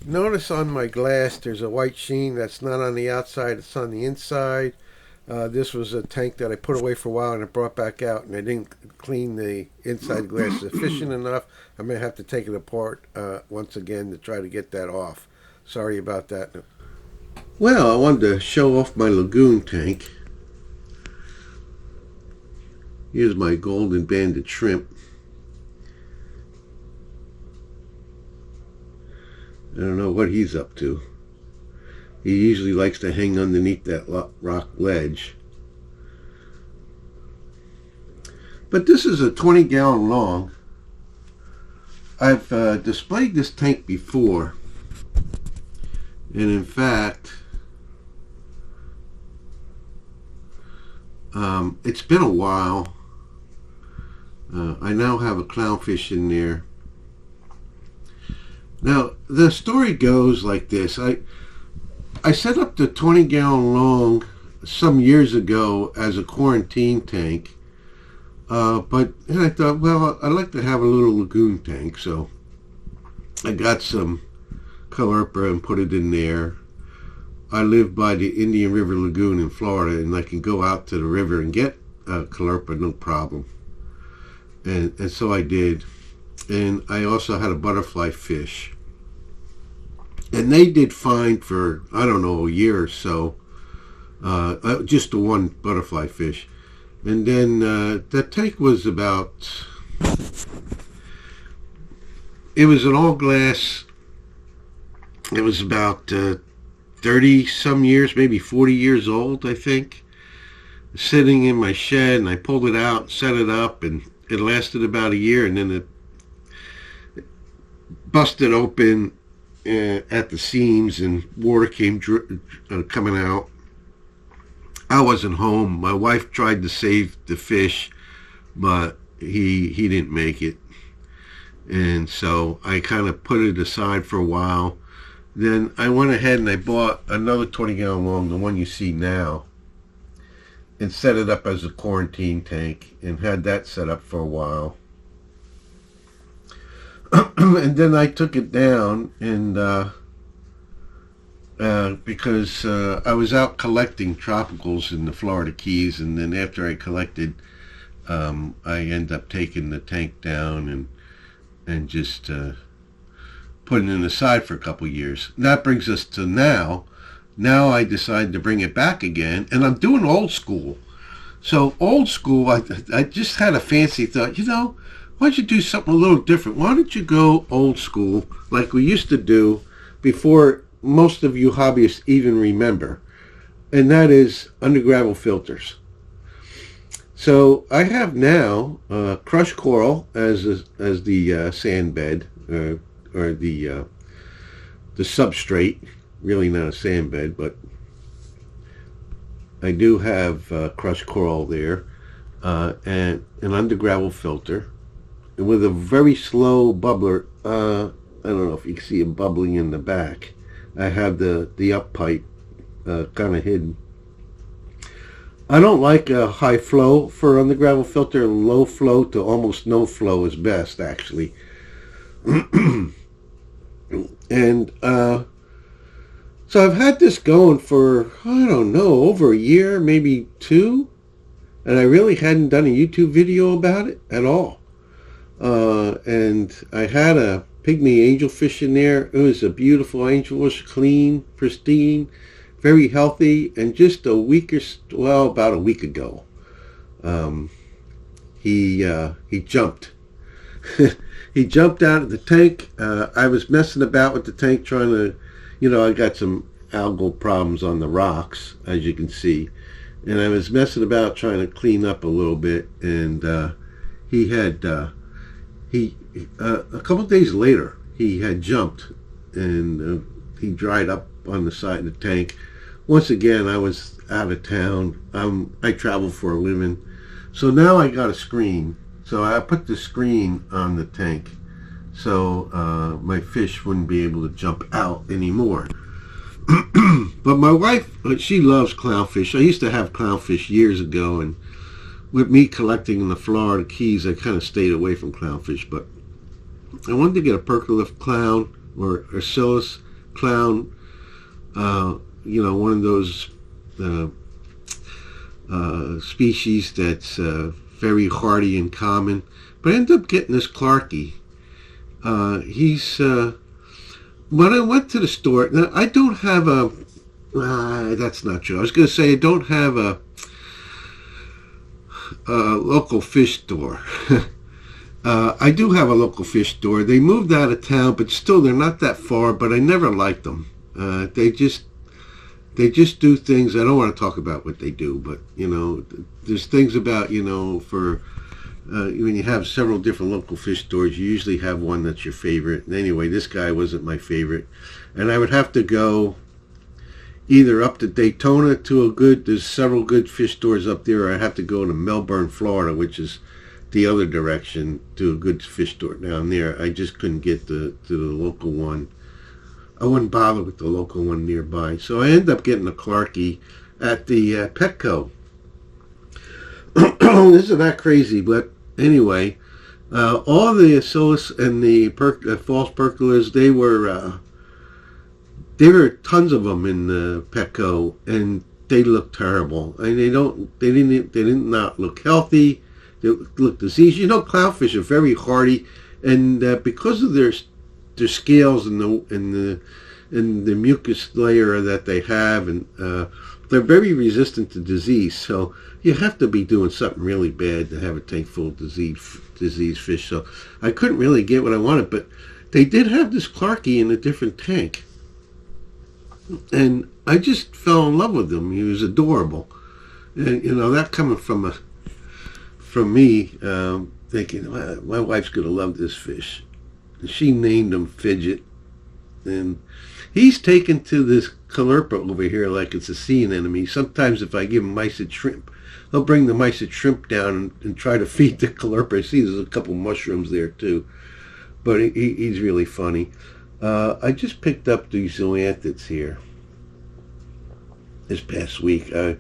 Notice on my glass there's a white sheen that's not on the outside, it's on the inside. This was a tank that I put away for a while and I brought back out, and I didn't clean the inside glass sufficient enough. I may have to take it apart once again to try to get that off. Sorry about that. Well, I wanted to show off my Lagoon tank. Here's my golden banded shrimp. I don't know what he's up to. He usually likes to hang underneath that rock ledge. But this is a 20-gallon long. I've displayed this tank before. And in fact, it's been a while. I now have a clownfish in there. Now, the story goes like this. I set up the 20-gallon long some years ago as a quarantine tank. But I thought, well, I'd like to have a little lagoon tank. So I got some caulerpa and put it in there. I live by the Indian River Lagoon in Florida, and I can go out to the river and get caulerpa, no problem. And so I did. And I also had a butterfly fish. And they did fine for, I don't know, a year or so. Just the one butterfly fish. And then that tank was about, it was an all glass. It was about 30 some years, maybe 40 years old, I think. Sitting in my shed, and I pulled it out, set it up, and it lasted about a year, and then it busted open at the seams, and water came coming out. I wasn't home. My wife tried to save the fish, but he didn't make it. And so I kind of put it aside for a while. Then I went ahead and I bought another 20-gallon long, the one you see now, and set it up as a quarantine tank and had that set up for a while. And then I took it down, and because I was out collecting tropicals in the Florida Keys, and then after I collected, I ended up taking the tank down and just putting it aside for a couple years. And that brings us to now. Now I decided to bring it back again, and I'm doing old school. So old school, I just had a fancy thought, why don't you do something a little different? Why don't you go old school like we used to do before most of you hobbyists even remember? And that is under gravel filters. So I have now crushed coral as the sand bed, or the substrate. Really not a sand bed, but I do have crushed coral there, and an under gravel filter with a very slow bubbler. I don't know if you can see it bubbling in the back. I have the up pipe kind of hidden. I don't like a high flow for under gravel filter. Low flow to almost no flow is best, actually. And so I've had this going for, I don't know, over a year, maybe two, and I really hadn't done a YouTube video about it at all. And I had a pygmy angelfish in there. It was a beautiful angelfish, clean, pristine, very healthy, and just about a week ago, he jumped. He jumped out of the tank. I was messing about with the tank trying to, I got some algal problems on the rocks, as you can see. And I was messing about trying to clean up a little bit. And he had, a couple of days later, he had jumped. And he dried up on the side of the tank. Once again, I was out of town. I travel for a living. So now I got a screen. So I put the screen on the tank so my fish wouldn't be able to jump out anymore. But my wife, she loves clownfish. I used to have clownfish years ago, and with me collecting in the Florida Keys, I kind of stayed away from clownfish. But I wanted to get a percolith clown or Ursulus clown, one of those uh, species that's very hardy and common. But I ended up getting this Clarkie. He's when I went to the store. Now I don't have a. That's not true. I was going to say I don't have a local fish store. I do have a local fish store. They moved out of town, but still they're not that far. But I never liked them. They just do things. I don't want to talk about what they do, but there's things about for when you have several different local fish stores, you usually have one that's your favorite. And anyway, this guy wasn't my favorite, and I would have to go either up to Daytona to there's several good fish stores up there, or I have to go to Melbourne, Florida, which is the other direction, to a good fish store down there. I just couldn't get to the local one. I wouldn't bother with the local one nearby. So I ended up getting a Clarkie at the Petco. This is not crazy, but anyway, all the Acylus and the false percolars, there were tons of them in the Petco, and they looked terrible. And they did not look healthy. They looked diseased. Clownfish are very hardy, and because of their scales and the mucus layer that they have, and they're very resistant to disease. So you have to be doing something really bad to have a tank full of diseased fish. So I couldn't really get what I wanted, but they did have this Clarkie in a different tank. And I just fell in love with him. He was adorable, and that coming from me, thinking my wife's gonna love this fish. And she named him Fidget, and he's taken to this caulerpa over here like it's a sea anemone. Sometimes if I give him mysid shrimp, they'll bring the mysid shrimp down and try to feed the caulerpa. I see there's a couple mushrooms there too, but he's really funny. I just picked up these zoanthids here this past week. I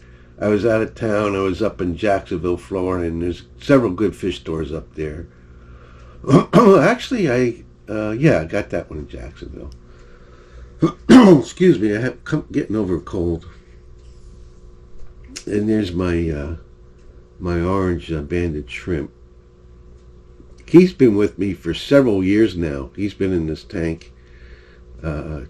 was out of town. I was up in Jacksonville, Florida, and there's several good fish stores up there. Actually, I got that one in Jacksonville. Excuse me, I'm getting over a cold. And there's my orange banded shrimp. He's been with me for several years now. He's been in this tank. I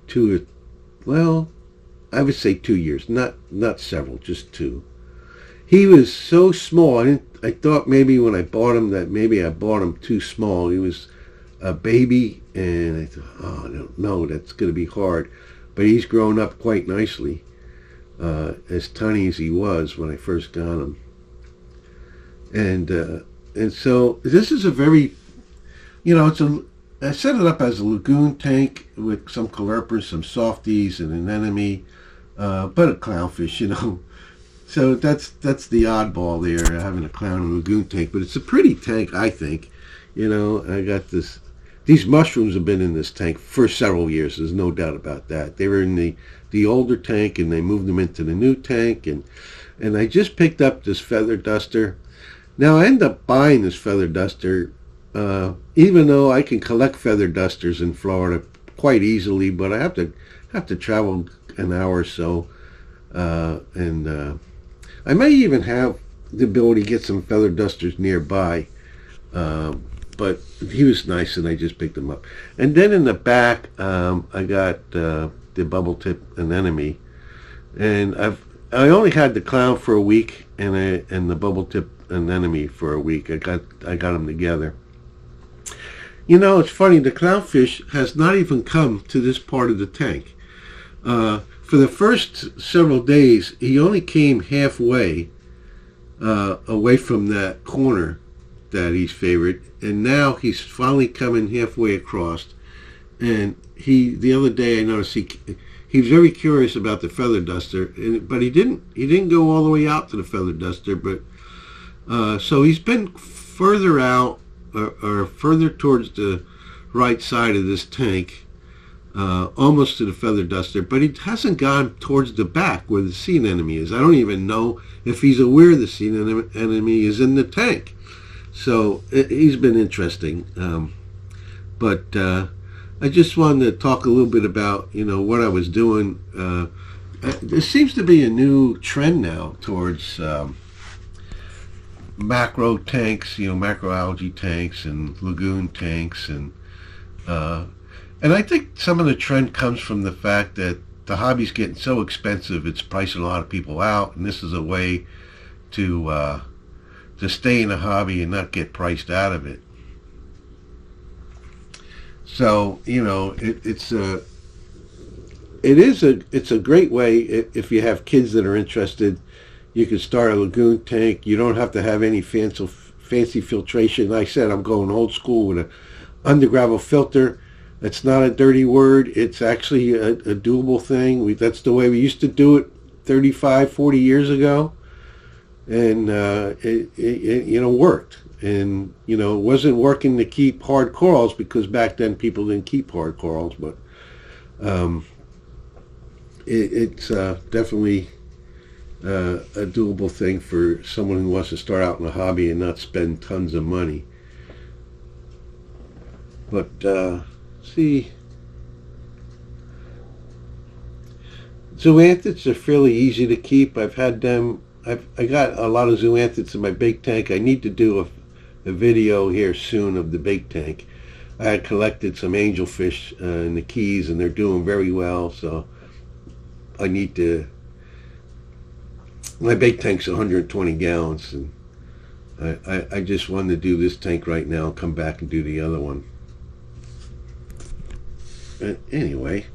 would say 2 years, not several, just 2. He was so small. I thought maybe when I bought him that maybe I bought him too small. He was a baby, and I thought, oh no, that's going to be hard. But he's grown up quite nicely, as tiny as he was when I first got him. And so this is a very, I set it up as a lagoon tank with some caulerpas, some softies, and an anemone, but a clownfish, So that's the oddball there, having a clown and lagoon tank. But it's a pretty tank, I think. I got this. These mushrooms have been in this tank for several years. There's no doubt about that. They were in the older tank, and they moved them into the new tank. And I just picked up this feather duster. Now I ended up buying this feather duster. Even though I can collect feather dusters in Florida quite easily, but I have to travel an hour or so, and I may even have the ability to get some feather dusters nearby. But he was nice, and I just picked him up. And then in the back, I got the bubble tip anemone, and I only had the clown for a week, and the bubble tip anemone for a week. I got them together. It's funny, the clownfish has not even come to this part of the tank. For the first several days, he only came halfway away from that corner that he's favored, and now he's finally coming halfway across. And the other day I noticed he was very curious about the feather duster, but he didn't go all the way out to the feather duster, but so he's been further out, or further towards the right side of this tank, almost to the feather duster, but he hasn't gone towards the back where the sea anemone is. I don't even know if he's aware the sea anemone is in the tank. So he's been interesting. But I just wanted to talk a little bit about, what I was doing. There seems to be a new trend now towards macro tanks, macroalgae tanks and lagoon tanks, uh, and I think some of the trend comes from the fact that the hobby's getting so expensive, it's pricing a lot of people out, and this is a way to stay in a hobby and not get priced out of it. So it's a great way if you have kids that are interested. You can start a lagoon tank. You don't have to have any fancy filtration. Like I said, I'm going old school with a undergravel filter. It's not a dirty word. It's actually a doable thing. That's the way we used to do it 35, 40 years ago. And it worked. And, it wasn't working to keep hard corals because back then people didn't keep hard corals. But it's definitely a doable thing for someone who wants to start out in a hobby and not spend tons of money. But see, zoanthids are fairly easy to keep. I've had them. I got a lot of zoanthids in my big tank. I need to do a video here soon of the big tank. I had collected some angelfish in the Keys, and they're doing very well. So I need to. My big tank's 120 gallons, and I just wanted to do this tank right now and come back and do the other one. But anyway,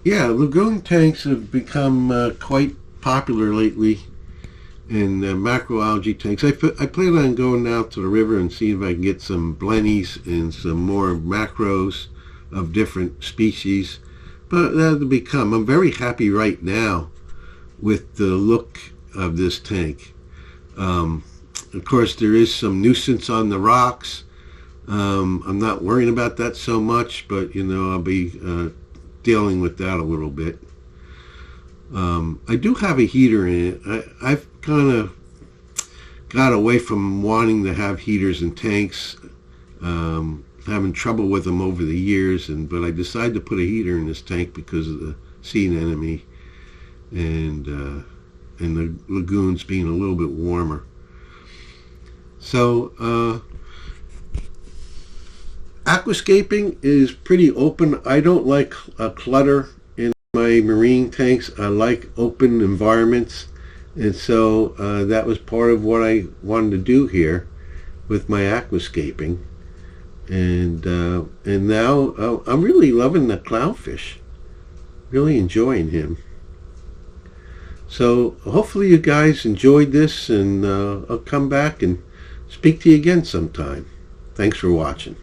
yeah, lagoon tanks have become quite popular lately, and macroalgae tanks. I plan on going out to the river and seeing if I can get some blennies and some more macros of different species. But that'll become. I'm very happy right now with the look of this tank. Of course, there is some nuisance on the rocks. I'm not worrying about that so much, but I'll be dealing with that a little bit. I do have a heater in it. I've kind of got away from wanting to have heaters in tanks, having trouble with them over the years, but I decided to put a heater in this tank because of the sea anemone and the lagoons being a little bit warmer. So aquascaping is pretty open. I don't like clutter in my marine tanks. I like open environments, and so that was part of what I wanted to do here with my aquascaping. And now I'm really loving the clownfish. Really enjoying him. So hopefully you guys enjoyed this, and I'll come back and speak to you again sometime. Thanks for watching.